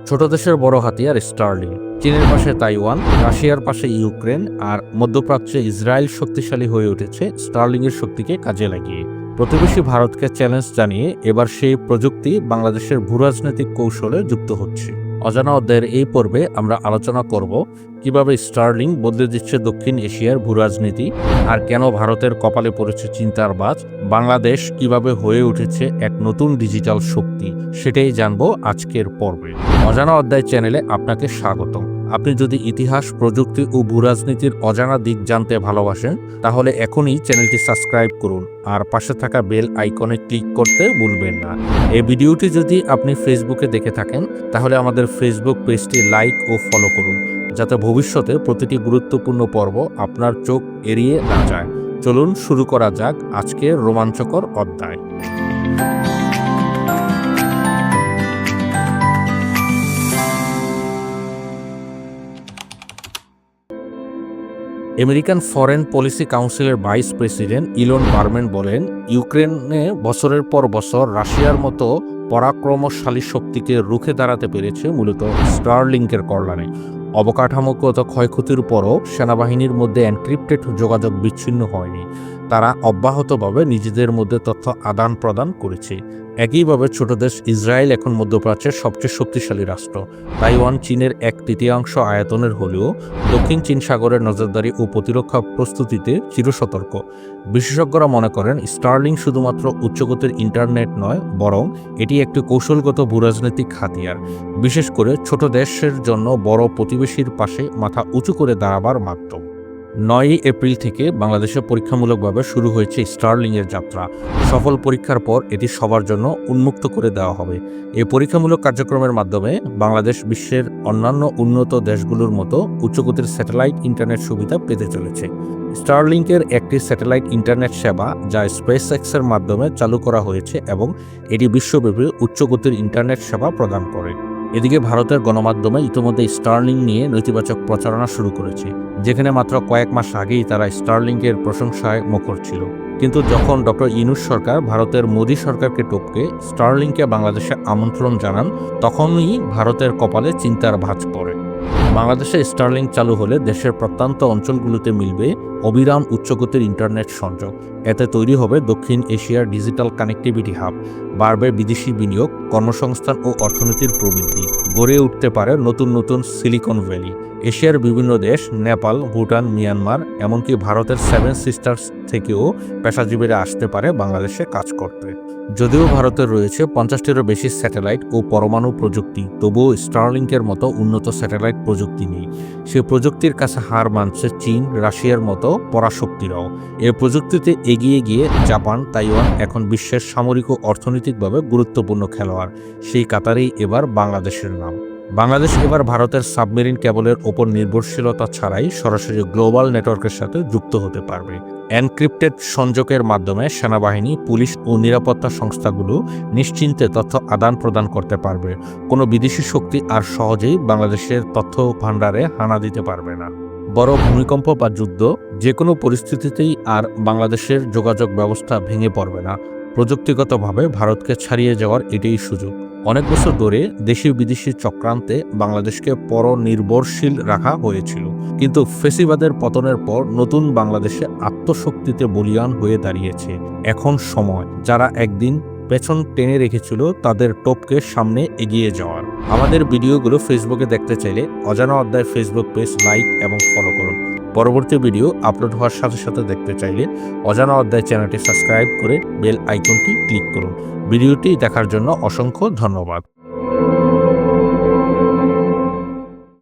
ছোট দেশের বড় হাতিয়ার স্টার্লিং। চীনের পাশে তাইওয়ান, রাশিয়ার পাশে ইউক্রেন আর মধ্যপ্রাচ্যে ইসরায়েল শক্তিশালী হয়ে উঠেছে স্টার্লিংয়ের শক্তিকে কাজে লাগিয়ে। প্রতিবেশী ভারতকে চ্যালেঞ্জ জানিয়ে এবার সেই প্রযুক্তি বাংলাদেশের ভূরাজনৈতিক কৌশলে যুক্ত হচ্ছে। অজানা অধ্যায়ের এই পর্বে আমরা আলোচনা করব কিভাবে স্টার্লিং বদলে দিচ্ছে দক্ষিণ এশিয়ার ভূরাজনীতি, আর কেন ভারতের কপালে পড়েছে চিন্তার বাজ। বাংলাদেশ কিভাবে হয়ে উঠেছে এক নতুন ডিজিটাল শক্তি, সেটাই জানবো আজকের পর্বে। অজানা অধ্যায় চ্যানেলে আপনাকে স্বাগতম। আপনি যদি ইতিহাস, প্রযুক্তি ও ভূরাজনীতির অজানা দিক জানতে ভালোবাসেন, তাহলে এখনই চ্যানেলটি সাবস্ক্রাইব করুন আর পাশে থাকা বেল আইকনে ক্লিক করতে ভুলবেন না। এই ভিডিওটি যদি আপনি ফেসবুকে দেখে থাকেন, তাহলে আমাদের ফেসবুক পেজটি লাইক ও ফলো করুন, যাতে ভবিষ্যতে প্রতিটি গুরুত্বপূর্ণ পর্ব আপনার চোখ এড়িয়ে না যায়। চলুন শুরু করা যাক আজকের রোমাঞ্চকর অধ্যায়। আমেরিকান ফরেন পলিসি কাউন্সিলের ভাইস প্রেসিডেন্ট ইলন বারম্যান বলেন, ইউক্রেনে বছরের পর বছর রাশিয়ার মতো পরাক্রমশালী শক্তিকে রুখে দাঁড়াতে পেরেছে মূলত স্টারলিংকের কল্যাণে। অবকাঠামোগত ক্ষয়ক্ষতির পরও সেনাবাহিনীর মধ্যে এনক্রিপ্টেড যোগাযোগ বিচ্ছিন্ন হয়নি। তারা অব্যাহতভাবে নিজেদের মধ্যে তথ্য আদান প্রদান করেছে। একইভাবে ছোট দেশ ইসরায়েল এখন মধ্যপ্রাচ্যের সবচেয়ে শক্তিশালী রাষ্ট্র। তাইওয়ান চীনের 1/3 আয়তনের হলেও দক্ষিণ চীন সাগরের নজরদারি ও প্রতিরক্ষা প্রস্তুতিতে চিরসতর্ক। বিশেষজ্ঞরা মনে করেন, স্টার্লিং শুধুমাত্র উচ্চগতির ইন্টারনেট নয়, বরং এটি একটি কৌশলগত ভূরাজনৈতিক হাতিয়ার, বিশেষ করে ছোট দেশের জন্য বড় প্রতিবেশীর পাশে মাথা উঁচু করে দাঁড়াবার মাধ্যম। 9 এপ্রিল থেকে বাংলাদেশে পরীক্ষামূলকভাবে শুরু হয়েছে স্টার্লিংয়ের যাত্রা। সফল পরীক্ষার পর এটি সবার জন্য উন্মুক্ত করে দেওয়া হবে। এই পরীক্ষামূলক কার্যক্রমের মাধ্যমে বাংলাদেশ বিশ্বের অন্যান্য উন্নত দেশগুলোর মতো উচ্চগতির স্যাটেলাইট ইন্টারনেট সুবিধা পেতে চলেছে। স্টারলিংকের একটি স্যাটেলাইট ইন্টারনেট সেবা, যা স্পেসএক্সের মাধ্যমে চালু করা হয়েছে, এবং এটি বিশ্বব্যাপী উচ্চগতির ইন্টারনেট সেবা প্রদান করে। এদিকে ভারতের গণমাধ্যমে ইতিমধ্যে স্টার্লিং নিয়ে নেতিবাচক প্রচারণা শুরু করেছে, যেখানে মাত্র কয়েক মাস আগেই তারা স্টার্লিংকের প্রশংসায় মুখর ছিল। কিন্তু যখন ডক্টর ইউনূস সরকার ভারতের মোদী সরকারকে টপকে স্টার্লিংকে বাংলাদেশে আমন্ত্রণ জানান, তখনই ভারতের কপালে চিন্তার ভাঁজ পড়ে। বাংলাদেশে স্টার্লিং চালু হলে দেশের প্রত্যন্ত অঞ্চলগুলোতে মিলবে অবিরাম উচ্চগতির ইন্টারনেট সংযোগ। এতে তৈরি হবে দক্ষিণ এশিয়ার ডিজিটাল কানেক্টিভিটি হাব, বাড়বে বিদেশি বিনিয়োগ, কর্মসংস্থান ও অর্থনীতির প্রবৃদ্ধি, গড়ে উঠতে পারে নতুন নতুন সিলিকন ভ্যালি। এশিয়ার বিভিন্ন দেশ, নেপাল, ভুটান, মিয়ানমার, এমনকি ভারতের 7 সিস্টার্স থেকেও পেশাজীবীরা আসতে পারে বাংলাদেশে কাজ করতে। যদিও ভারতের রয়েছে 50টিরও বেশি স্যাটেলাইট ও পরমাণু প্রযুক্তি, তবুও স্টারলিংকের মতো উন্নত স্যাটেলাইট প্রযুক্তি নেই। সে প্রযুক্তির কাছে হার মানছে চীন, রাশিয়ার মতো পরাশক্তিরাও। এ প্রযুক্তিতে এগিয়ে গিয়ে জাপান, তাইওয়ান এখন বিশ্বের সামরিক ও অর্থনৈতিকভাবে গুরুত্বপূর্ণ খেলোয়াড়। সেই কাতারেই এবার বাংলাদেশের নাম। বাংলাদেশ এবার ভারতের সাবমেরিন কেবলের ওপর নির্ভরশীলতা ছাড়াই সরাসরি গ্লোবাল নেটওয়ার্কের সাথে যুক্ত হতে পারবে। এনক্রিপ্টেড সংযোগের মাধ্যমে সেনাবাহিনী, পুলিশ ও নিরাপত্তা সংস্থাগুলো নিশ্চিন্তে তথ্য আদান প্রদান করতে পারবে। কোনো বিদেশি শক্তি আর সহজেই বাংলাদেশের তথ্য ভাণ্ডারে হানা দিতে পারবে না। বড় ভূমিকম্প বা যুদ্ধ, যে কোনো পরিস্থিতিতেই আর বাংলাদেশের যোগাযোগ ব্যবস্থা ভেঙে পড়বে না। প্রযুক্তিগতভাবে ভারতকে ছাড়িয়ে যাওয়ার এটাই সুযোগ। অনেক বছর ধরে দেশি বিদেশি চক্রান্তে বাংলাদেশকে পরনির্ভরশীল রাখা হয়েছিল, কিন্তু ফেসিবাদের পতনের পর নতুন বাংলাদেশে আত্মশক্তিতে বলীয়ান হয়ে দাঁড়িয়েছে। এখন সময়, যারা একদিন পেছন টেনে রেখেছিল তাদের টপকে সামনে এগিয়ে যাওয়ার। আমাদের ভিডিওগুলো ফেসবুকে দেখতে চাইলে অজানা অধ্যায় ফেসবুক পেজ লাইক এবং ফলো করুন। পরবর্তী ভিডিও আপলোড হওয়ার সাথে সাথে দেখতে চাইলে অজানা অধ্যায় চ্যানেলটি সাবস্ক্রাইব করে বেল আইকনটি ক্লিক করুন। ভিডিওটি দেখার জন্য অসংখ্য ধন্যবাদ।